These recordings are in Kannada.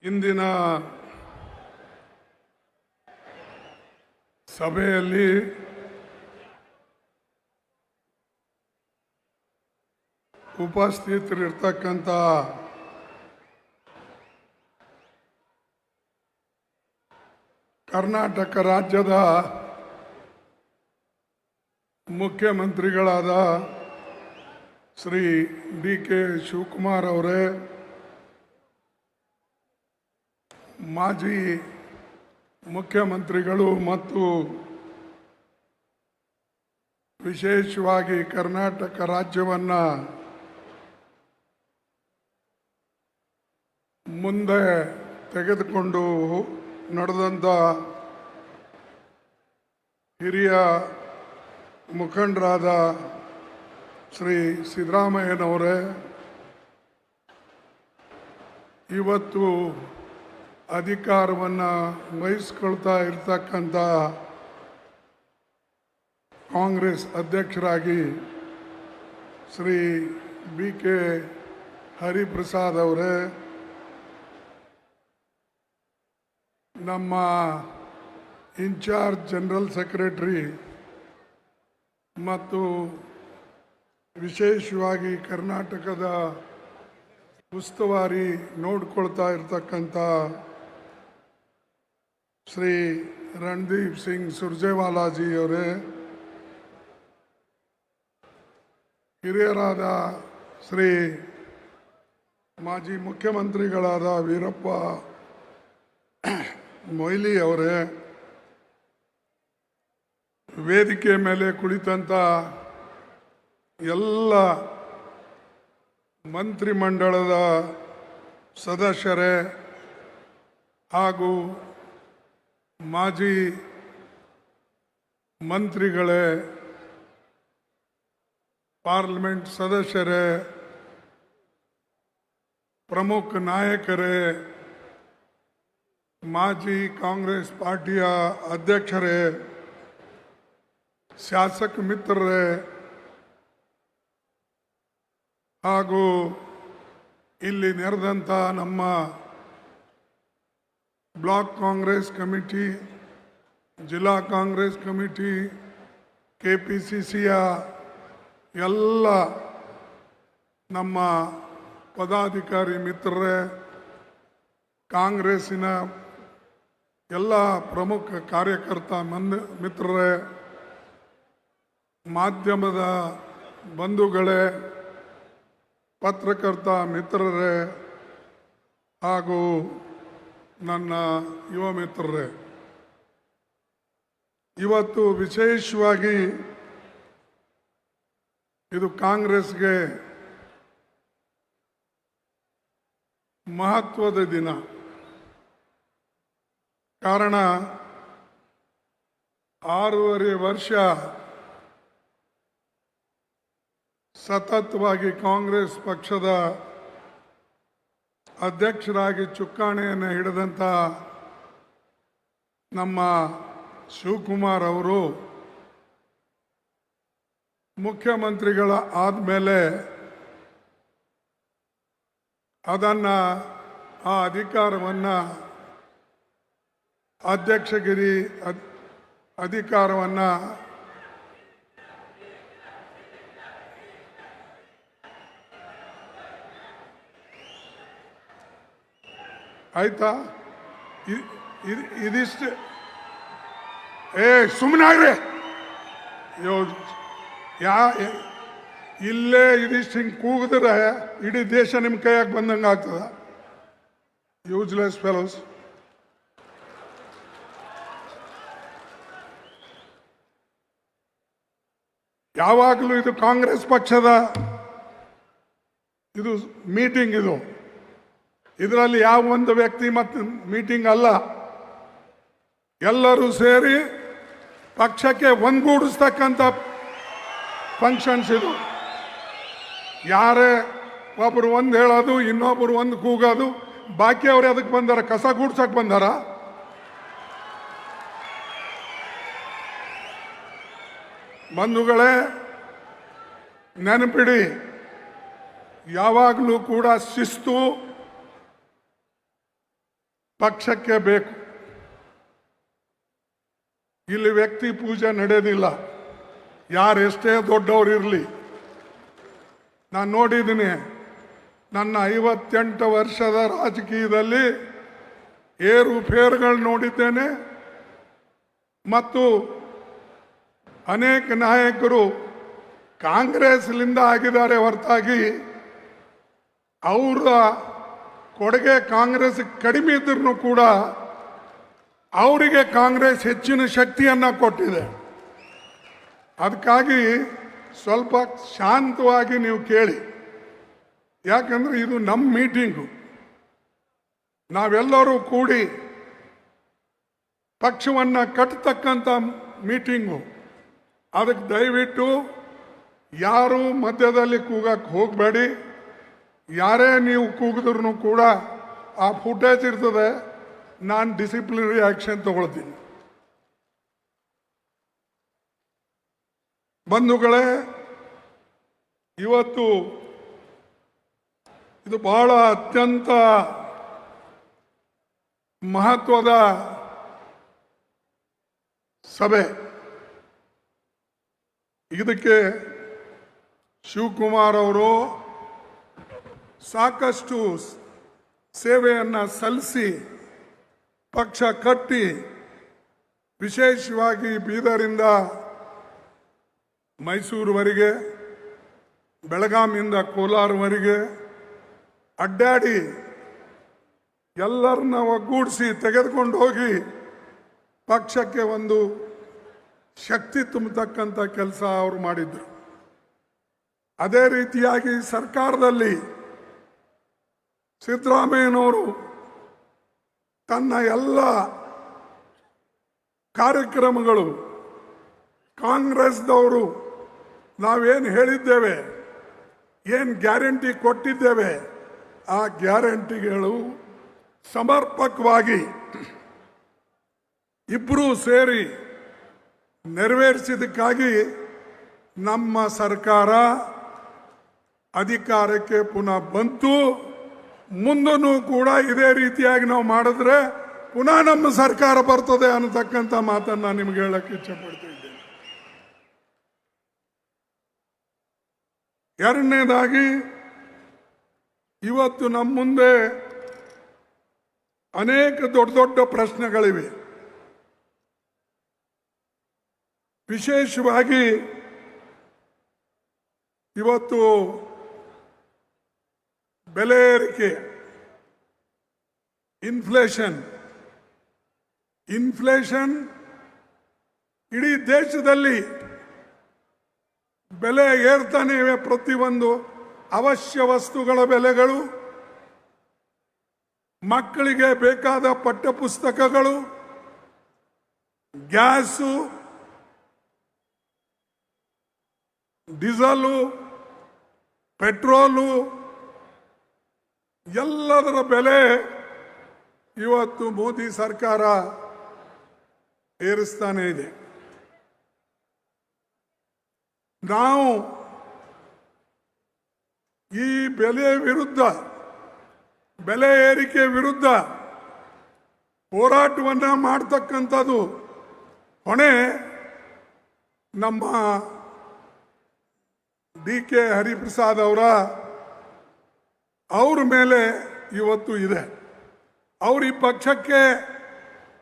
ಇಂದಿನ ಸಭೆಯಲ್ಲಿ ಉಪಸ್ಥಿತರಿರ್ತಕ್ಕಂಥ ಕರ್ನಾಟಕ ರಾಜ್ಯದ ಮುಖ್ಯಮಂತ್ರಿಗಳಾದ ಶ್ರೀ ಡಿ.ಕೆ. ಶಿವಕುಮಾರ್ ಅವರೇ, ಮಾಜಿ ಮುಖ್ಯಮಂತ್ರಿಗಳು ಮತ್ತು ವಿಶೇಷವಾಗಿ ಕರ್ನಾಟಕ ರಾಜ್ಯವನ್ನು ಮುಂದೆ ತೆಗೆದುಕೊಂಡು ನಡೆದಂಥ ಹಿರಿಯ ಮುಖಂಡರಾದ ಶ್ರೀ ಸಿದ್ದರಾಮಯ್ಯನವರೇ, ಇವತ್ತು ಅಧಿಕಾರವನ್ನು ವಹಿಸ್ಕೊಳ್ತಾ ಇರ್ತಕ್ಕಂಥ ಕಾಂಗ್ರೆಸ್ ಅಧ್ಯಕ್ಷರಾಗಿ ಶ್ರೀ ಬಿ.ಕೆ. ಹರಿಪ್ರಸಾದ್ ಅವರೇ, ನಮ್ಮ ಇನ್ಚಾರ್ಜ್ ಜನರಲ್ ಸೆಕ್ರೆಟರಿ ಮತ್ತು ವಿಶೇಷವಾಗಿ ಕರ್ನಾಟಕದ ಉಸ್ತುವಾರಿ ನೋಡ್ಕೊಳ್ತಾ ಇರ್ತಕ್ಕಂಥ ಶ್ರೀ ರಣದೀಪ್ ಸಿಂಗ್ ಸುರ್ಜೇವಾಲಾಜಿಯವರೇ, ಹಿರಿಯರಾದ ಶ್ರೀ ಮಾಜಿ ಮುಖ್ಯಮಂತ್ರಿಗಳಾದ ವೀರಪ್ಪ ಮೊಯ್ಲಿ ಅವರೇ, ವೇದಿಕೆ ಮೇಲೆ ಕುಳಿತಂಥ ಎಲ್ಲ ಮಂತ್ರಿಮಂಡಲದ ಸದಸ್ಯರೇ ಹಾಗೂ ಮಾಜಿ ಮಂತ್ರಿಗಳೇ, ಪಾರ್ಲಿಮೆಂಟ್ ಸದಸ್ಯರೇ, ಪ್ರಮುಖ ನಾಯಕರೇ, ಮಾಜಿ ಕಾಂಗ್ರೆಸ್ ಪಾರ್ಟಿಯ ಅಧ್ಯಕ್ಷರೇ, ಶಾಸಕ ಮಿತ್ರರೇ ಹಾಗೂ ಇಲ್ಲಿ ನೆರೆದಂಥ ನಮ್ಮ ಬ್ಲಾಕ್ ಕಾಂಗ್ರೆಸ್ ಕಮಿಟಿ, ಜಿಲ್ಲಾ ಕಾಂಗ್ರೆಸ್ ಕಮಿಟಿ, KPCCಯ ಎಲ್ಲ ನಮ್ಮ ಪದಾಧಿಕಾರಿ ಮಿತ್ರರೇ, ಕಾಂಗ್ರೆಸ್ಸಿನ ಎಲ್ಲ ಪ್ರಮುಖ ಕಾರ್ಯಕರ್ತ ಮಿತ್ರರೇ, ಮಾಧ್ಯಮದ ಬಂಧುಗಳೇ, ಪತ್ರಕರ್ತ ಮಿತ್ರರೇ ಹಾಗೂ ನನ್ನ ಯುವ ಮಿತ್ರರೇ, ಇವತ್ತು ವಿಶೇಷವಾಗಿ ಇದು ಕಾಂಗ್ರೆಸ್ಗೆ ಮಹತ್ವದ ದಿನ. ಕಾರಣ 6.5 ವರ್ಷ ಸತತವಾಗಿ ಕಾಂಗ್ರೆಸ್ ಪಕ್ಷದ ಅಧ್ಯಕ್ಷರಾಗಿ ಚುಕ್ಕಾಣಿಯನ್ನು ಹಿಡಿದಂಥ ನಮ್ಮ ಶಿವಕುಮಾರ್ ಅವರು ಮುಖ್ಯಮಂತ್ರಿಗಳ ಆದಮೇಲೆ ಅದನ್ನು ಆ ಅಧಿಕಾರವನ್ನು ಅಧ್ಯಕ್ಷಗಿರಿ ಅಧಿಕಾರವನ್ನು ಆಯ್ತಾ, ಇದಿಷ್ಟು ಸುಮ್ಮನಾಗ್ರಿ, ಇಲ್ಲೇ ಇದಿಷ್ಟು ಹಿಂಗೆ ಕೂಗಿದ್ರೆ ಇಡೀ ದೇಶ ನಿಮ್ಮ ಕೈಯಾಗ ಬಂದಂಗೆ ಆಗ್ತದ. Useless fellows. ಯಾವಾಗಲೂ ಇದು ಕಾಂಗ್ರೆಸ್ ಪಕ್ಷದ ಇದು ಮೀಟಿಂಗ್, ಇದರಲ್ಲಿ ಯಾವ ಒಂದು ವ್ಯಕ್ತಿ ಮತ್ತು ಮೀಟಿಂಗ್ ಅಲ್ಲ, ಎಲ್ಲರೂ ಸೇರಿ ಪಕ್ಷಕ್ಕೆ ಒಂದುಗೂಡಿಸ್ತಕ್ಕಂಥ ಫಂಕ್ಷನ್ಸ್ ಇದು. ಯಾರೇ ಒಬ್ಬರು ಒಂದು ಹೇಳೋದು, ಇನ್ನೊಬ್ಬರು ಒಂದು ಕೂಗೋದು, ಬಾಕಿ ಅವ್ರು ಅದಕ್ಕೆ ಬಂದಾರ, ಕಸ ಗೂಡ್ಸಕ್ಕೆ ಬಂದಾರ. ಬಂಧುಗಳೇ, ನೆನಪಿಡಿ, ಯಾವಾಗಲೂ ಕೂಡ ಶಿಸ್ತು ಪಕ್ಷಕ್ಕೆ ಬೇಕು. ಇಲ್ಲಿ ವ್ಯಕ್ತಿ ಪೂಜೆ ನಡೆಯೋದಿಲ್ಲ, ಯಾರೆಷ್ಟೇ ದೊಡ್ಡವರಿರಲಿ. ನಾನು ನೋಡಿದ್ದೀನಿ, ನನ್ನ 58 ವರ್ಷದ ರಾಜಕೀಯದಲ್ಲಿ ಏರುಪೇರುಗಳು ನೋಡಿದ್ದೇನೆ. ಮತ್ತು ಅನೇಕ ನಾಯಕರು ಕಾಂಗ್ರೆಸ್ಲಿಂದ ಆಗಿದ್ದಾರೆ ಹೊರತಾಗಿ ಅವರ ಕೊಡುಗೆ ಕಾಂಗ್ರೆಸ್ ಕಡಿಮೆ ಇದ್ರೂ ಕೂಡ ಅವರಿಗೆ ಕಾಂಗ್ರೆಸ್ ಹೆಚ್ಚಿನ ಶಕ್ತಿಯನ್ನು ಕೊಟ್ಟಿದೆ. ಅದಕ್ಕಾಗಿ ಸ್ವಲ್ಪ ಶಾಂತವಾಗಿ ನೀವು ಕೇಳಿ. ಯಾಕಂದ್ರೆ ಇದು ನಮ್ಮ ಮೀಟಿಂಗು, ನಾವೆಲ್ಲರೂ ಕೂಡಿ ಪಕ್ಷವನ್ನು ಕಟ್ಟತಕ್ಕಂಥ ಮೀಟಿಂಗು. ಅದಕ್ಕೆ ದಯವಿಟ್ಟು ಯಾರು ಮಧ್ಯದಲ್ಲಿ ಕೂಗಕ್ಕೆ ಹೋಗಬೇಡಿ. ಯಾರೇ ನೀವು ಕೂಗಿದ್ರೂ ಕೂಡ ಆ ಫುಟೇಜ್ ಇರ್ತದೆ, ನಾನು ಡಿಸಿಪ್ಲಿನರಿ ಆಕ್ಷನ್ ತಗೊಳ್ತೀನಿ. ಬಂಧುಗಳೇ, ಇವತ್ತು ಇದು ಬಹಳ ಅತ್ಯಂತ ಮಹತ್ವದ ಸಭೆ. ಇದಕ್ಕೆ ಶಿವಕುಮಾರ್ ಅವರು ಸಾಕಷ್ಟು ಸೇವೆಯನ್ನು ಸಲ್ಲಿಸಿ ಪಕ್ಷ ಕಟ್ಟಿ, ವಿಶೇಷವಾಗಿ ಬೀದರಿಂದ ಮೈಸೂರುವರೆಗೆ, ಬೆಳಗಾವಿಯಿಂದ ಕೋಲಾರವರೆಗೆ ಅಡ್ಡಾಡಿ ಎಲ್ಲರನ್ನ ಒಗ್ಗೂಡಿಸಿ ತೆಗೆದುಕೊಂಡು ಹೋಗಿ ಪಕ್ಷಕ್ಕೆ ಒಂದು ಶಕ್ತಿ ತುಂಬತಕ್ಕಂಥ ಕೆಲಸ ಅವರು ಮಾಡಿದ್ರು. ಅದೇ ರೀತಿಯಾಗಿ ಸರ್ಕಾರದಲ್ಲಿ ಸಿದ್ದರಾಮಯ್ಯನವರು ತನ್ನ ಎಲ್ಲ ಕಾರ್ಯಕ್ರಮಗಳು ಕಾಂಗ್ರೆಸ್ದವರು ನಾವೇನು ಹೇಳಿದ್ದೇವೆ, ಏನು ಗ್ಯಾರಂಟಿ ಕೊಟ್ಟಿದ್ದೇವೆ, ಆ ಗ್ಯಾರಂಟಿಗಳು ಸಮರ್ಪಕವಾಗಿ ಇಬ್ಬರೂ ಸೇರಿ ನೆರವೇರಿಸಿದ್ದಕ್ಕಾಗಿ ನಮ್ಮ ಸರ್ಕಾರ ಅಧಿಕಾರಕ್ಕೆ ಪುನಃ ಬಂತು. ಮುಂದೂ ಕೂಡ ಇದೇ ರೀತಿಯಾಗಿ ನಾವು ಮಾಡಿದ್ರೆ ಪುನಃ ನಮ್ಮ ಸರ್ಕಾರ ಬರ್ತದೆ ಅನ್ನತಕ್ಕಂಥ ಮಾತನ್ನು ನಾನು ನಿಮ್ಗೆ ಹೇಳಕ್ಕೆ ಇಚ್ಛೆ ಪಡ್ತಾ ಇದ್ದೇನೆ. ಎರಡನೇದಾಗಿ, ಇವತ್ತು ನಮ್ಮ ಮುಂದೆ ಅನೇಕ ದೊಡ್ಡ ದೊಡ್ಡ ಪ್ರಶ್ನೆಗಳಿವೆ. ವಿಶೇಷವಾಗಿ ಇವತ್ತು ಬೆಲೆ ಏರಿಕೆ, ಇನ್ಫ್ಲೇಷನ್ ಇಡೀ ದೇಶದಲ್ಲಿ ಬೆಲೆ ಏರ್ತಾನೆ ಇವೆ. ಪ್ರತಿಯೊಂದು ಅವಶ್ಯ ವಸ್ತುಗಳ ಬೆಲೆಗಳು, ಮಕ್ಕಳಿಗೆ ಬೇಕಾದ ಪಠ್ಯಪುಸ್ತಕಗಳು, ಗ್ಯಾಸು, ಡೀಸೆಲು, ಪೆಟ್ರೋಲು, ಎಲ್ಲದರ ಬೆಲೆ ಇವತ್ತು ಮೋದಿ ಸರ್ಕಾರ ಏರಿಸ್ತಾನೆ ಇದೆ. ನಾವು ಈ ಬೆಲೆ ಏರಿಕೆ ವಿರುದ್ಧ ಹೋರಾಟವನ್ನು ಮಾಡ್ತಕ್ಕಂಥದ್ದು ಹೊಣೆ ನಮ್ಮ DK ಹರಿಪ್ರಸಾದ್ ಅವ್ರ ಮೇಲೆ ಇವತ್ತು ಇದೆ. ಅವರು ಈ ಪಕ್ಷಕ್ಕೆ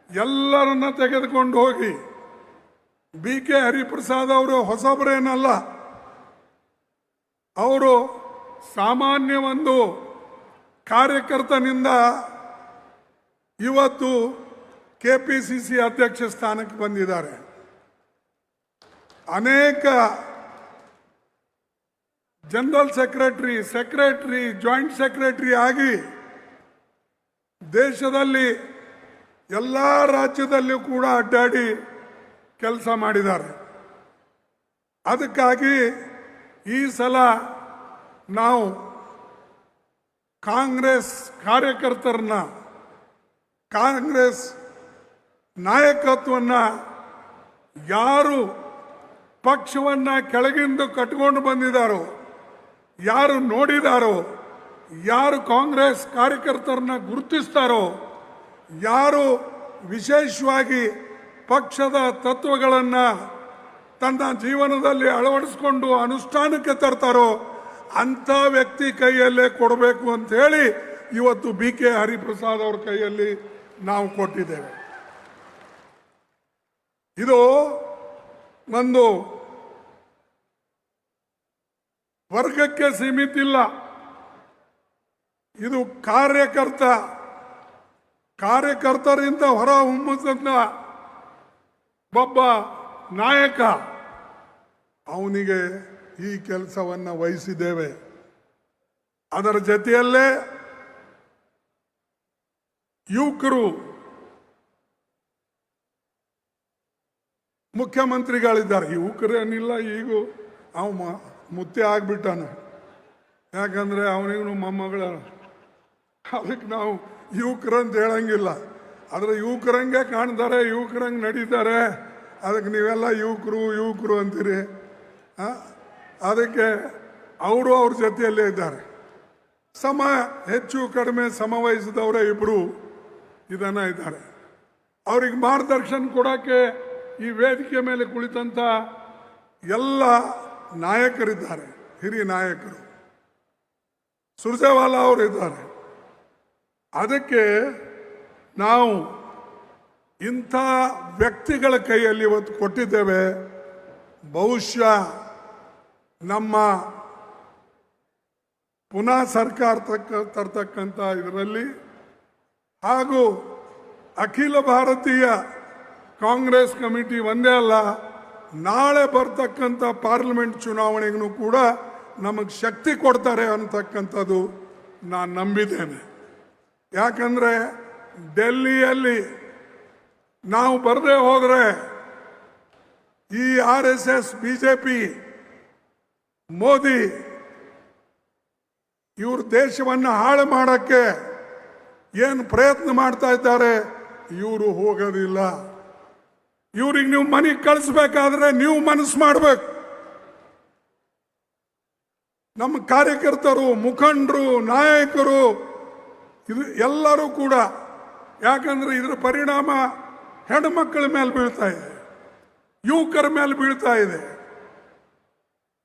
ಎಲ್ಲರನ್ನ ತೆಗೆದುಕೊಂಡು ಹೋಗಿ, BK ಹರಿಪ್ರಸಾದ್ ಅವರು ಹೊಸಬರೇನಲ್ಲ, ಅವರು ಸಾಮಾನ್ಯ ಒಂದು ಕಾರ್ಯಕರ್ತನಿಂದ ಇವತ್ತು KPCC ಅಧ್ಯಕ್ಷ ಸ್ಥಾನಕ್ಕೆ ಬಂದಿದ್ದಾರೆ. ಅನೇಕ ಜನರಲ್ ಸೆಕ್ರೆಟರಿ, ಜಾಯಿಂಟ್ ಸೆಕ್ರೆಟರಿ ಆಗಿ ದೇಶದಲ್ಲಿ ಎಲ್ಲ ರಾಜ್ಯದಲ್ಲೂ ಕೂಡ ಅಡ್ಡಾಡಿ ಕೆಲಸ ಮಾಡಿದ್ದಾರೆ. ಅದಕ್ಕಾಗಿ ಈ ಸಲ ನಾವು ಕಾಂಗ್ರೆಸ್ ಕಾರ್ಯಕರ್ತರನ್ನ, ಕಾಂಗ್ರೆಸ್ ನಾಯಕತ್ವವನ್ನು ಯಾರು ಪಕ್ಷವನ್ನು ಕೆಳಗಿಂದ ಕಟ್ಕೊಂಡು ಬಂದಿದ್ದಾರೋ, ಯಾರು ನೋಡಿದಾರೋ, ಯಾರು ಕಾಂಗ್ರೆಸ್ ಕಾರ್ಯಕರ್ತರನ್ನ ಗುರುತಿಸ್ತಾರೋ ಯಾರು ವಿಶೇಷವಾಗಿ ಪಕ್ಷದ ತತ್ವಗಳನ್ನು ತನ್ನ ಜೀವನದಲ್ಲಿ ಅಳವಡಿಸಿಕೊಂಡು ಅನುಷ್ಠಾನಕ್ಕೆ ತರ್ತಾರೋ ಅಂಥ ವ್ಯಕ್ತಿ ಕೈಯಲ್ಲೇ ಕೊಡಬೇಕು ಅಂತ ಹೇಳಿ ಇವತ್ತು BK ಹರಿಪ್ರಸಾದ್ ಅವ್ರ ಕೈಯಲ್ಲಿ ನಾವು ಕೊಟ್ಟಿದ್ದೇವೆ. ಇದು ಒಂದು ವರ್ಗಕ್ಕೆ ಸೀಮಿತ ಇಲ್ಲ, ಇದು ಕಾರ್ಯಕರ್ತರಿಂದ ಹೊರ ಹೊಮ್ಮುತ್ತ ಒಬ್ಬ ನಾಯಕ, ಅವನಿಗೆ ಈ ಕೆಲಸವನ್ನು ವಹಿಸಿದ್ದೇವೆ. ಅದರ ಜೊತೆಯಲ್ಲೇ ಯುವಕರು ಮುಖ್ಯಮಂತ್ರಿಗಳಿದ್ದಾರೆ. ಯುವಕರೇನಿಲ್ಲ, ಈಗ ಅವ ಮುತ್ತೆ ಆಗ್ಬಿಟ್ಟಾನ, ಯಾಕಂದ್ರೆ ಅವನಿಗೂ ಮೊಮ್ಮಗಳ, ಅದಕ್ಕೆ ನಾವು ಯುವಕರಂತ ಹೇಳಂಗಿಲ್ಲ. ಆದರೆ ಯುವಕರಂಗೆ ಕಾಣ್ತಾರೆ, ಯುವಕರಂಗೆ ನಡೀತಾರೆ, ಅದಕ್ಕೆ ನೀವೆಲ್ಲ ಯುವಕರು ಅಂತೀರಿ. ಅದಕ್ಕೆ ಅವರು ಅವ್ರ ಜೊತೆಯಲ್ಲೇ ಇದ್ದಾರೆ. ಹೆಚ್ಚು ಕಡಿಮೆ ಸಮವಯಸ್ಸಿದವರೇ ಇಬ್ಬರು ಇದನ್ನ ಇದ್ದಾರೆ. ಅವ್ರಿಗೆ ಮಾರ್ಗದರ್ಶನ ಕೊಡೋಕ್ಕೆ ಈ ವೇದಿಕೆ ಮೇಲೆ ಕುಳಿತಂಥ ಎಲ್ಲ ನಾಯಕರಿದ್ದಾರೆ, ಹಿರಿಯ ನಾಯಕರು. ಸುರ್ಜೇವಾಲಾ ಅವರು ಇದ್ದಾರೆ. ಅದಕ್ಕೆ ನಾವು ಇಂಥ ವ್ಯಕ್ತಿಗಳ ಕೈಯಲ್ಲಿ ಇವತ್ತು ಕೊಟ್ಟಿದ್ದೇವೆ. ಬಹುಶಃ ನಮ್ಮ ಪುನಃ ಸರ್ಕಾರ ತರ್ತಕ್ಕಂಥ ಇದರಲ್ಲಿ ಹಾಗೂ ಅಖಿಲ ಭಾರತೀಯ ಕಾಂಗ್ರೆಸ್ ಕಮಿಟಿ ಒಂದೇ ಅಲ್ಲ, ನಾಳೆ ಬರ್ತಕ್ಕಂಥ ಪಾರ್ಲಿಮೆಂಟ್ ಚುನಾವಣೆಗೂ ಕೂಡ ನಮಗೆ ಶಕ್ತಿ ಕೊಡ್ತಾರೆ ಅಂತಕ್ಕಂಥದ್ದು ನಾನು ನಂಬಿದ್ದೇನೆ. ಯಾಕಂದರೆ ಡೆಲ್ಲಿಯಲ್ಲಿ ನಾವು ಬರದೇ ಹೋದರೆ ಈ RSS BJP ಮೋದಿ ಇವರು ದೇಶವನ್ನು ಹಾಳು ಮಾಡೋಕ್ಕೆ ಏನು ಪ್ರಯತ್ನ ಮಾಡ್ತಾ ಇದ್ದಾರೆ, ಇವರು ಹೋಗೋದಿಲ್ಲ. ಇವ್ರಿಗೆ ನೀವು ಮನೆಗೆ ಕಳಿಸ್ಬೇಕಾದ್ರೆ ನೀವು ಮನಸ್ಸು ಮಾಡಬೇಕು. ನಮ್ಮ ಕಾರ್ಯಕರ್ತರು, ಮುಖಂಡರು, ನಾಯಕರು, ಇದು ಎಲ್ಲರೂ ಕೂಡ, ಯಾಕಂದ್ರೆ ಇದರ ಪರಿಣಾಮ ಹೆಣ್ಮಕ್ಕಳ ಮೇಲೆ ಬೀಳ್ತಾ ಇದೆ, ಯುವಕರ ಮೇಲೆ ಬೀಳ್ತಾ ಇದೆ.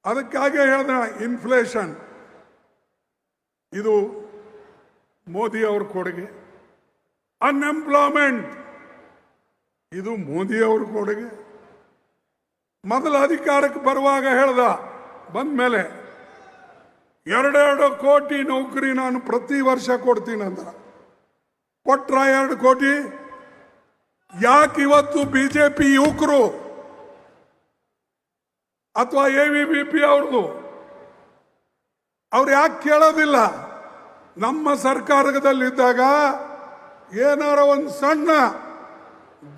ಅದಕ್ಕಾಗಿ ಹೇಳಿದ ಇನ್ಫ್ಲೇಷನ್ ಇದು ಮೋದಿ ಅವ್ರ ಕೊಡುಗೆ. ಅನ್ಎಂಪ್ಲಾಯ್ಮೆಂಟ್ ಇದು ಮೋದಿ ಅವ್ರ ಕೊಡುಗೆ. ಮೊದಲ ಅಧಿಕಾರಕ್ಕೆ ಬರುವಾಗ ಹೇಳ್ದ, ಬಂದ ಮೇಲೆ 2 ಕೋಟಿ ನೌಕರಿ ನಾನು ಪ್ರತಿ ವರ್ಷ ಕೊಡ್ತೀನಿ ಅಂದ. ಕೊಟ್ರ 2 ಕೋಟಿ? ಯಾಕೆ ಇವತ್ತು BJP ಯುವಕರು ಅಥವಾ AVP ಅವ್ರದ್ದು ಅವ್ರು ಯಾಕೆ ಕೇಳೋದಿಲ್ಲ? ನಮ್ಮ ಸರ್ಕಾರದಲ್ಲಿದ್ದಾಗ ಏನಾರ ಒಂದು ಸಣ್ಣ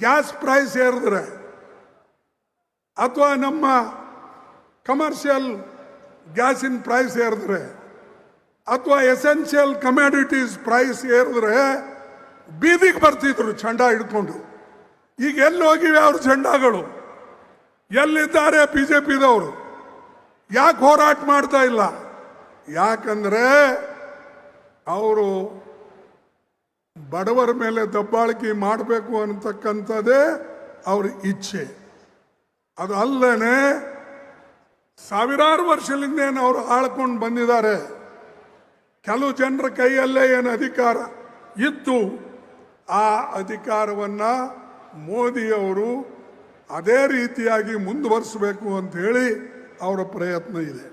ಗ್ಯಾಸ್ ಪ್ರೈಸ್ ಏರಿದ್ರೆ ಅಥವಾ ನಮ್ಮ ಕಮರ್ಷಿಯಲ್ ಗ್ಯಾಸಿನ ಪ್ರೈಸ್ ಏರಿದ್ರೆ ಅಥವಾ ಎಸೆನ್ಷಿಯಲ್ ಕಮ್ಯಾಡಿಟೀಸ್ ಪ್ರೈಸ್ ಏರಿದ್ರೆ ಬೀದಿಗೆ ಬರ್ತಿದ್ರು ಝಂಡಾ ಹಿಡ್ಕೊಂಡು. ಈಗ ಎಲ್ಲಿ ಹೋಗಿವೆ ಅವ್ರ ಝಂಡಾಗಳು? ಎಲ್ಲಿದ್ದಾರೆ BJPದವರು? ಯಾಕೆ ಹೋರಾಟ ಮಾಡ್ತಾ ಇಲ್ಲ? ಯಾಕಂದ್ರೆ ಅವರು ಬಡವರ ಮೇಲೆ ದಬ್ಬಾಳಿಕೆ ಮಾಡಬೇಕು ಅನ್ನತಕ್ಕಂಥದ್ದೇ ಅವ್ರ ಇಚ್ಛೆ. ಅದು ಅಲ್ಲದೆ ಸಾವಿರಾರು ವರ್ಷದಿಂದ ಏನು ಅವರು ಆಳ್ಕೊಂಡು ಬಂದಿದ್ದಾರೆ. ಕೆಲವು ಜನರ ಕೈಯಲ್ಲೇ ಏನು ಅಧಿಕಾರ ಇತ್ತು, ಆ ಅಧಿಕಾರವನ್ನು ಮೋದಿಯವರು ಅದೇ ರೀತಿಯಾಗಿ ಮುಂದುವರಿಸಬೇಕು ಅಂತ ಹೇಳಿ ಅವರ ಪ್ರಯತ್ನ ಇದೆ.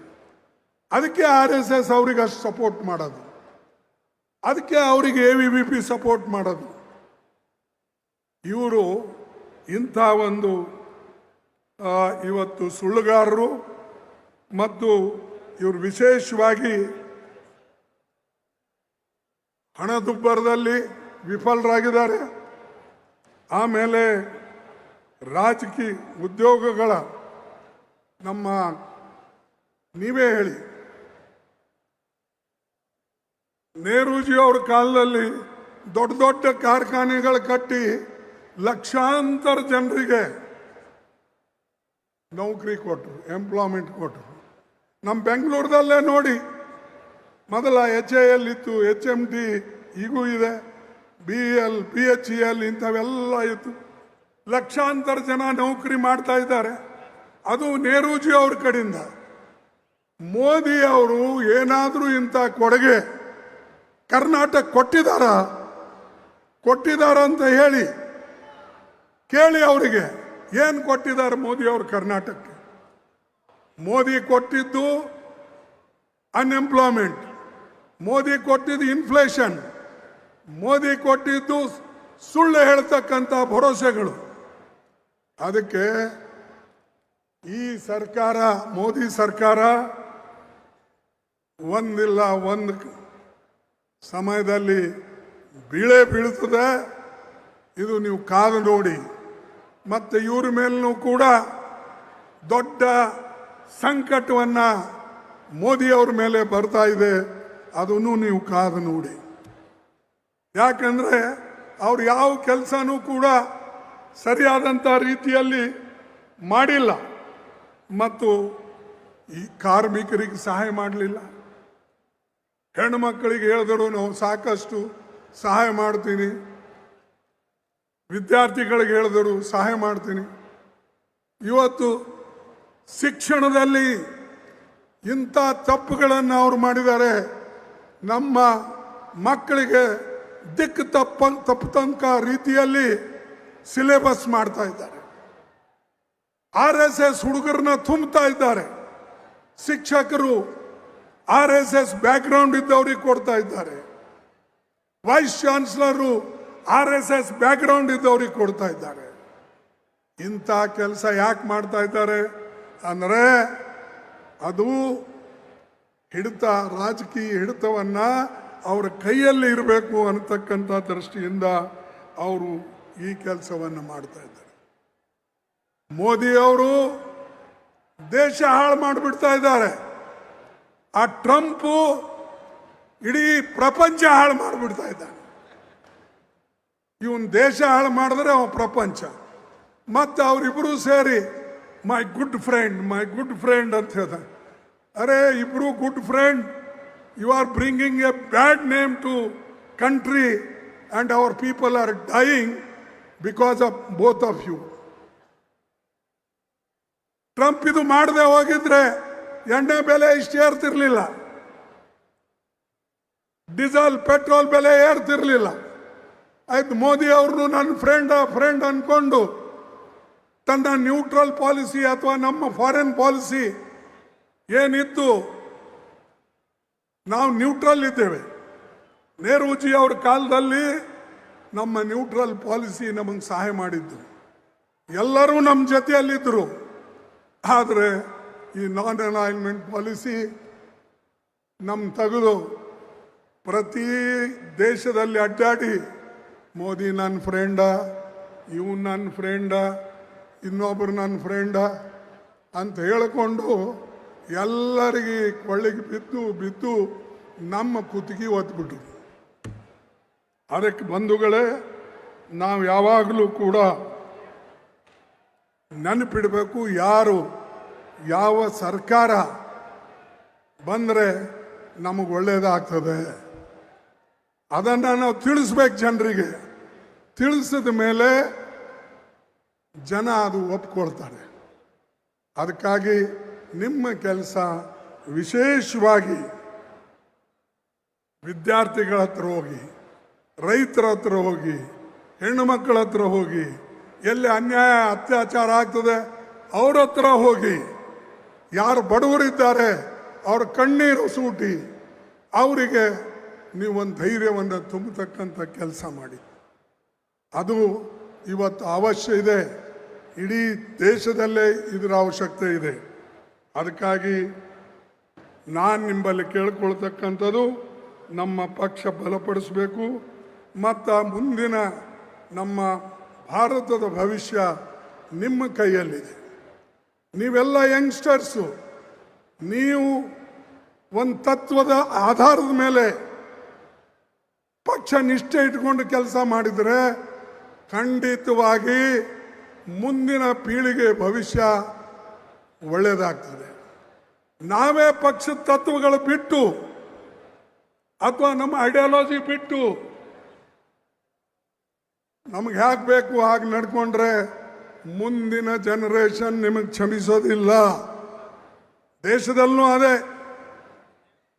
ಅದಕ್ಕೆ RSS ಅವರಿಗೆ ಅಷ್ಟು ಸಪೋರ್ಟ್ ಮಾಡೋದು, ಅದಕ್ಕೆ ಅವರಿಗೆ AVP ಸಪೋರ್ಟ್ ಮಾಡೋದು. ಇವರು ಇಂಥ ಒಂದು ಇವತ್ತು ಸುಳ್ಳುಗಾರರು ಮತ್ತು ಇವರು ವಿಶೇಷವಾಗಿ ಹಣದುಬ್ಬರದಲ್ಲಿ ವಿಫಲರಾಗಿದ್ದಾರೆ. ಆಮೇಲೆ ರಾಜಕೀಯ ಉದ್ಯೋಗಗಳ ನಮ್ಮ ನೀವೇ ಹೇಳಿ, ನೆಹರೂಜಿ ಅವ್ರ ಕಾಲದಲ್ಲಿ ದೊಡ್ಡ ದೊಡ್ಡ ಕಾರ್ಖಾನೆಗಳು ಕಟ್ಟಿ ಲಕ್ಷಾಂತರ ಜನರಿಗೆ ನೌಕರಿ ಕೊಟ್ಟರು, ಎಂಪ್ಲಾಯ್ಮೆಂಟ್ ಕೊಟ್ಟರು. ನಮ್ಮ ಬೆಂಗಳೂರದಲ್ಲೇ ನೋಡಿ, ಮೊದಲ HAL ಇತ್ತು, HMT ಈಗೂ ಇದೆ, BEL BHEL ಇಂಥವೆಲ್ಲ ಇತ್ತು. ಲಕ್ಷಾಂತರ ಜನ ನೌಕರಿ ಮಾಡ್ತಾ ಇದ್ದಾರೆ. ಅದು ನೆಹರೂಜಿ ಅವ್ರ ಕಡೆಯಿಂದ. ಮೋದಿ ಅವರು ಏನಾದರೂ ಇಂಥ ಕೊಡುಗೆ ಕರ್ನಾಟಕ ಕೊಟ್ಟಿದಾರ ಅಂತ ಹೇಳಿ ಕೇಳಿ ಅವರಿಗೆ. ಏನು ಕೊಟ್ಟಿದ್ದಾರೆ ಮೋದಿ ಅವರು ಕರ್ನಾಟಕಕ್ಕೆ? ಮೋದಿ ಕೊಟ್ಟಿದ್ದು ಅನ್ಎಂಪ್ಲಾಯ್ಮೆಂಟ್, ಮೋದಿ ಕೊಟ್ಟಿದ್ದು ಇನ್ಫ್ಲೇಷನ್, ಮೋದಿ ಕೊಟ್ಟಿದ್ದು ಸುಳ್ಳು ಹೇಳ್ತಕ್ಕಂಥ ಭರವಸೆಗಳು. ಅದಕ್ಕೆ ಈ ಸರ್ಕಾರ, ಮೋದಿ ಸರ್ಕಾರ ಒಂದಿಲ್ಲ ಒಂದು ಸಮಯದಲ್ಲಿ ಬೀಳ್ತದೆ. ಇದು ನೀವು ಕಾದು ನೋಡಿ. ಮತ್ತು ಇವ್ರ ಮೇಲೂ ಕೂಡ ದೊಡ್ಡ ಸಂಕಟವನ್ನು ಮೋದಿಯವ್ರ ಮೇಲೆ ಬರ್ತಾ ಇದೆ. ಅದನ್ನು ನೀವು ಕಾದು ನೋಡಿ. ಯಾಕಂದರೆ ಅವ್ರು ಯಾವ ಕೆಲಸನೂ ಕೂಡ ಸರಿಯಾದಂಥ ರೀತಿಯಲ್ಲಿ ಮಾಡಿಲ್ಲ ಮತ್ತು ಈ ಕಾರ್ಮಿಕರಿಗೆ ಸಹಾಯ ಮಾಡಲಿಲ್ಲ. ಹೆಣ್ಣು ಮಕ್ಕಳಿಗೆ ಹೇಳಿದ್ರು ನಾವು ಸಾಕಷ್ಟು ಸಹಾಯ ಮಾಡ್ತೀನಿ, ವಿದ್ಯಾರ್ಥಿಗಳಿಗೆ ಹೇಳಿದರು ಸಹಾಯ ಮಾಡ್ತೀನಿ. ಇವತ್ತು ಶಿಕ್ಷಣದಲ್ಲಿ ಇಂಥ ತಪ್ಪುಗಳನ್ನು ಅವರು ಮಾಡಿದ್ದಾರೆ. ನಮ್ಮ ಮಕ್ಕಳಿಗೆ ದಿಕ್ಕು ತಪ್ಪತಂಕ ರೀತಿಯಲ್ಲಿ ಸಿಲೆಬಸ್ ಮಾಡ್ತಾ ಇದ್ದಾರೆ. RSS ಹುಡುಗರನ್ನ ತುಂಬುತ್ತಾ ಇದ್ದಾರೆ. ಶಿಕ್ಷಕರು RSS ಬ್ಯಾಕ್ಗ್ರೌಂಡ್ ಇದ್ದವ್ರಿಗೆ ಕೊಡ್ತಾ ಇದ್ದಾರೆ. ವೈಸ್ ಚಾನ್ಸಲರು RSS ಬ್ಯಾಕ್ಗ್ರೌಂಡ್ ಇದ್ದವ್ರಿಗೆ ಕೊಡ್ತಾ ಇದ್ದಾರೆ. ಇಂಥ ಕೆಲಸ ಯಾಕೆ ಮಾಡ್ತಾ ಇದ್ದಾರೆ ಅಂದರೆ ಅದು ರಾಜಕೀಯ ಹಿಡಿತವನ್ನ ಅವರ ಕೈಯಲ್ಲಿ ಇರಬೇಕು ಅನ್ನತಕ್ಕಂಥ ದೃಷ್ಟಿಯಿಂದ ಅವರು ಈ ಕೆಲಸವನ್ನು ಮಾಡ್ತಾ ಇದ್ದಾರೆ. ಮೋದಿ ಅವರು ದೇಶ ಹಾಳು ಮಾಡಿಬಿಡ್ತಾ ಇದ್ದಾರೆ. ಆ ಟ್ರಂಪ್ ಇಡೀ ಪ್ರಪಂಚ ಹಾಳು ಮಾಡಿಬಿಡ್ತಾ ಇದ್ದಾನೆ. ಇವನ್ ದೇಶ ಹಾಳು ಮಾಡಿದ್ರೆ ಅವ ಪ್ರಪಂಚ. ಮತ್ತು ಅವರಿಬ್ಬರು ಸೇರಿ ಮೈ ಗುಡ್ ಫ್ರೆಂಡ್ ಅಂತ ಹೇಳ್ತಾರೆ. ಅರೆ ಇಬ್ರು good friend, you are bringing a bad name to country and our people are dying because of both of you. Trump ಇದು ಮಾಡದೆ ಹೋಗಿದ್ರೆ ಎಣ್ಣೆ ಬೆಲೆ ಇಷ್ಟು ಏರ್ತಿರ್ಲಿಲ್ಲ, ಡೀಸೆಲ್ ಪೆಟ್ರೋಲ್ ಬೆಲೆ ಏರ್ತಿರ್ಲಿಲ್ಲ. ಆಯ್ತು, ಮೋದಿ ಅವ್ರನ್ನು ನನ್ನ ಫ್ರೆಂಡ್ ಅನ್ಕೊಂಡು ತನ್ನ ನ್ಯೂಟ್ರಲ್ ಪಾಲಿಸಿ ಅಥವಾ ನಮ್ಮ ಫಾರಿನ್ ಪಾಲಿಸಿ ಏನಿತ್ತು, ನಾವು ನ್ಯೂಟ್ರಲ್ ಇದ್ದೇವೆ. ನೆಹರೂಜಿ ಅವ್ರ ಕಾಲದಲ್ಲಿ ನಮ್ಮ ನ್ಯೂಟ್ರಲ್ ಪಾಲಿಸಿ ನಮಗೆ ಸಹಾಯ ಮಾಡಿದ್ದು. ಎಲ್ಲರೂ ನಮ್ಮ ಜೊತೆಯಲ್ಲಿದ್ದರು. ಆದರೆ ಈ ನಾನ್ ಅಲೈನ್ಮೆಂಟ್ ಪಾಲಿಸಿ ನಮ್ಮ ತೆಗೆದು ಪ್ರತಿ ದೇಶದಲ್ಲಿ ಅಡ್ಡಾಡಿ ಮೋದಿ ನನ್ನ ಫ್ರೆಂಡ, ಇವನು ನನ್ನ ಫ್ರೆಂಡ, ಇನ್ನೊಬ್ಬರು ನನ್ನ ಫ್ರೆಂಡ ಅಂತ ಹೇಳಿಕೊಂಡು ಎಲ್ಲರಿಗೆ ಕೊಳ್ಳಿಗೆ ಬಿದ್ದು ನಮ್ಮ ಕುತ್ತಿಗೆ ಒತ್ಬಿಟ್ಟು. ಅದಕ್ಕೆ ಬಂಧುಗಳೇ, ನಾವು ಯಾವಾಗಲೂ ಕೂಡ ನೆನಪಿಡಬೇಕು, ಯಾವ ಸರ್ಕಾರ ಬಂದರೆ ನಮಗೆ ಒಳ್ಳೆಯದಾಗ್ತದೆ ಅದನ್ನು ನಾವು ತಿಳಿಸ್ಬೇಕು ಜನರಿಗೆ. ತಿಳಿಸಿದ ಮೇಲೆ ಜನ ಅದು ಒಪ್ಕೊಳ್ತಾರೆ. ಅದಕ್ಕಾಗಿ ನಿಮ್ಮ ಕೆಲಸ ವಿಶೇಷವಾಗಿ ವಿದ್ಯಾರ್ಥಿಗಳ ಹತ್ರ ಹೋಗಿ, ರೈತರ ಹತ್ರ ಹೋಗಿ, ಹೆಣ್ಣು ಮಕ್ಕಳ ಹತ್ರ ಹೋಗಿ, ಎಲ್ಲಿ ಅನ್ಯಾಯ ಅತ್ಯಾಚಾರ ಆಗ್ತದೆ ಅವ್ರ ಹತ್ರ ಹೋಗಿ, ಯಾರು ಬಡವರಿದ್ದಾರೆ ಅವ್ರ ಕಣ್ಣೀರು ಸೂಟಿ ಅವರಿಗೆ ನೀವೊಂದು ಧೈರ್ಯವನ್ನು ತುಂಬತಕ್ಕಂಥ ಕೆಲಸ ಮಾಡಿ. ಅದು ಇವತ್ತು ಅವಶ್ಯ ಇದೆ. ಇಡೀ ದೇಶದಲ್ಲೇ ಇದರ ಅವಶ್ಯಕತೆ ಇದೆ. ಅದಕ್ಕಾಗಿ ನಾನು ನಿಮ್ಮಲ್ಲಿ ಕೇಳ್ಕೊಳ್ತಕ್ಕಂಥದ್ದು, ನಮ್ಮ ಪಕ್ಷ ಬಲಪಡಿಸಬೇಕು ಮತ್ತು ಮುಂದಿನ ನಮ್ಮ ಭಾರತದ ಭವಿಷ್ಯ ನಿಮ್ಮ ಕೈಯಲ್ಲಿದೆ. ನೀವೆಲ್ಲ ಯಂಗ್ಸ್ಟರ್ಸು, ನೀವು ಒಂದು ತತ್ವದ ಆಧಾರದ ಮೇಲೆ ಪಕ್ಷ ನಿಷ್ಠೆ ಇಟ್ಕೊಂಡು ಕೆಲಸ ಮಾಡಿದರೆ ಖಂಡಿತವಾಗಿ ಮುಂದಿನ ಪೀಳಿಗೆ ಭವಿಷ್ಯ ಒಳ್ಳೆಯದಾಗ್ತದೆ. ನಾವೇ ಪಕ್ಷದ ತತ್ವಗಳು ಬಿಟ್ಟು ಅಥವಾ ನಮ್ಮ ಐಡಿಯಾಲಜಿ ಬಿಟ್ಟು ನಮಗೆ ಹೇಗೆ ಬೇಕು ಹಾಗೆ ನಡ್ಕೊಂಡ್ರೆ ಮುಂದಿನ ಜನರೇಷನ್ ನಿಮಗೆ ಕ್ಷಮಿಸೋದಿಲ್ಲ. ದೇಶದಲ್ಲೂ ಅದೇ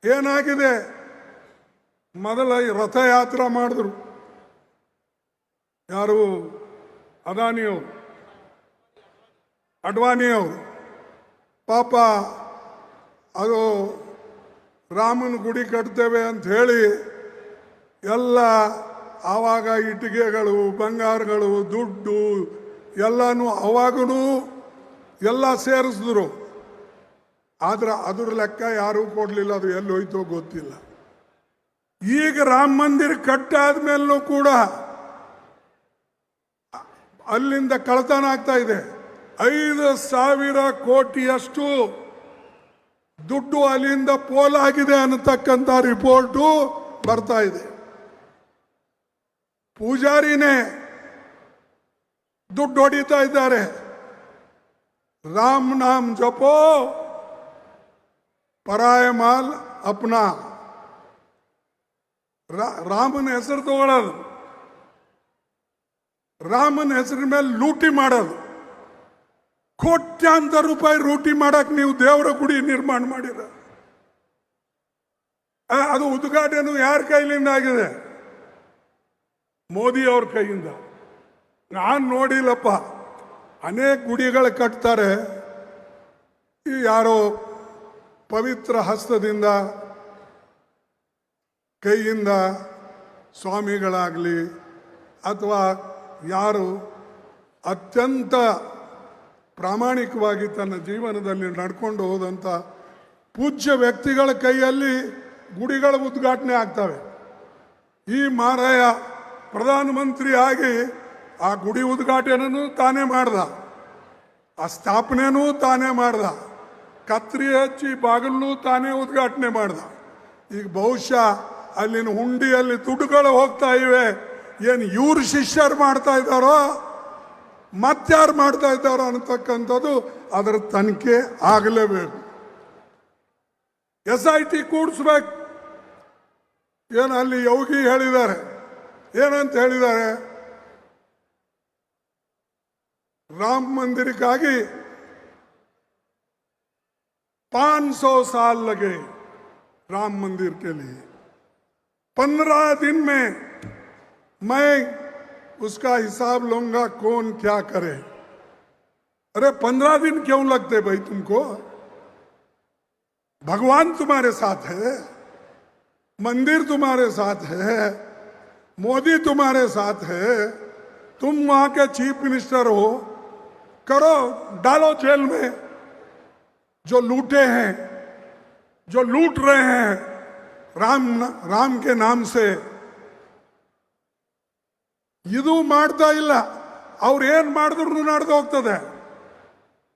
ಏನಾಗಿದೆ. ಮೊದಲ ರಥಯಾತ್ರೆ ಮಾಡಿದ್ರು ಯಾರು, ಅದಾನಿಯವರು, ಅಡ್ವಾಣಿಯವರು. ಪಾಪ ಅದು ರಾಮನ ಗುಡಿ ಕಟ್ತೇವೆ ಅಂತ ಹೇಳಿ ಎಲ್ಲ ಆವಾಗ ಇಟ್ಟಿಗೆಗಳು, ಬಂಗಾರಗಳು, ದುಡ್ಡು ಎಲ್ಲನೂ ಅವಾಗೂ ಎಲ್ಲ ಸೇರಿಸಿದ್ರು. ಆದ್ರೆ ಅದ್ರ ಲೆಕ್ಕ ಯಾರೂ ಕೊಡಲಿಲ್ಲ. ಅದು ಎಲ್ಲಿ ಹೋಯ್ತೋ ಗೊತ್ತಿಲ್ಲ. ಈಗ ರಾಮ ಮಂದಿರ ಕಟ್ಟಾದ ಮೇಲೂ ಕೂಡ ಅಲ್ಲಿಂದ ಕಳ್ಳತನ ಆಗ್ತಾ ಇದೆ. 5,000 ಕೋಟಿಯಷ್ಟು ದುಡ್ಡು ಅಲ್ಲಿಂದ ಪೋಲಾಗಿದೆ ಅನ್ನತಕ್ಕಂಥ ರಿಪೋರ್ಟು ಬರ್ತಾ ಇದೆ. ಪೂಜಾರಿನೇ ದುಡ್ಡು ಹೊಡಿತಾ ಇದ್ದಾರೆ. ರಾಮ್ ನಾಮ್ ಜಪೋ ಪರಾಯ ಮಾಲ್ ಅಪ್ನಾ. ರಾಮನ ಹೆಸರು ತಗೊಳ್ಳೋದು, ರಾಮನ ಹೆಸರಿನ ಮೇಲೆ ಲೂಟಿ ಮಾಡೋದು. ಕೋಟ್ಯಾಂತರ ರೂಪಾಯಿ ಲೂಟಿ ಮಾಡಕ್ ನೀವು ದೇವರ ಗುಡಿ ನಿರ್ಮಾಣ ಮಾಡಿರ. ಅದು ಉದ್ಘಾಟನೆ ಯಾರ ಕೈಲಿಂದ ಆಗಿದೆ? ಮೋದಿ ಅವ್ರ ಕೈಯಿಂದ. ನಾನು ನೋಡಿಲ್ಲಪ್ಪ. ಅನೇಕ ಗುಡಿಗಳು ಕಟ್ತಾರೆ. ಈ ಯಾರೋ ಪವಿತ್ರ ಹಸ್ತದಿಂದ ಕೈಯಿಂದ ಸ್ವಾಮಿಗಳಾಗಲಿ ಅಥವಾ ಯಾರು ಅತ್ಯಂತ ಪ್ರಾಮಾಣಿಕವಾಗಿ ತನ್ನ ಜೀವನದಲ್ಲಿ ನಡ್ಕೊಂಡು ಹೋದಂಥ ಪೂಜ್ಯ ವ್ಯಕ್ತಿಗಳ ಕೈಯಲ್ಲಿ ಗುಡಿಗಳ ಉದ್ಘಾಟನೆ ಆಗ್ತವೆ. ಈ ಮಾರಾಯ ಪ್ರಧಾನಮಂತ್ರಿ ಆಗಿ ಆ ಗುಡಿ ಉದ್ಘಾಟನೆನೂ ತಾನೇ ಮಾಡ್ದ, ಆ ಸ್ಥಾಪನೆನೂ ತಾನೇ ಮಾಡ್ದ, ಕತ್ರಿ ಹಚ್ಚಿ ಬಾಗಿಲೂ ತಾನೇ ಉದ್ಘಾಟನೆ ಮಾಡ್ದ. ಈಗ ಬಹುಶಃ ಅಲ್ಲಿನ ಹುಂಡಿಯಲ್ಲಿ ದುಡ್ಡುಗಳು ಹೋಗ್ತಾ ಇವೆ. ಏನು ಇವ್ರು ಶಿಷ್ಯರು ಮಾಡ್ತಾ ಇದ್ದಾರೋ ಮತ್ತಾರು ಮಾಡ್ತಾ ಇದ್ದಾರೋ ಅನ್ನತಕ್ಕಂಥದ್ದು ಅದರ ತನಿಖೆ ಆಗಲೇಬೇಕು. SIT ಕೂಡಿಸ್ಬೇಕು. ಏನು ಅಲ್ಲಿ ಯೋಗಿ ಹೇಳಿದ್ದಾರೆ, ಏನಂತ ಹೇಳಿದ್ದಾರೆ? ರಾಮ ಮಂದಿರಕ್ಕಾಗಿ 500 साल लगे राम मंदिर के लिए। 15 दिन में मैं उसका हिसाब लूंगा, कौन क्या करे। अरे 15 दिन क्यों लगते भाई तुमको? भगवान तुम्हारे साथ है, मंदिर तुम्हारे साथ है, मोदी तुम्हारे साथ है, तुम वहां के चीफ मिनिस्टर हो, करो, डालो जेल में जो लूटे हैं, जो लूट रहे हैं राम के नाम से. ಇದು ಮಾಡ್ತಾ ಇಲ್ಲ. ಅವ್ರು ಏನ್ ಮಾಡಿದ್ರು ನಡೆದು ಹೋಗ್ತದೆ.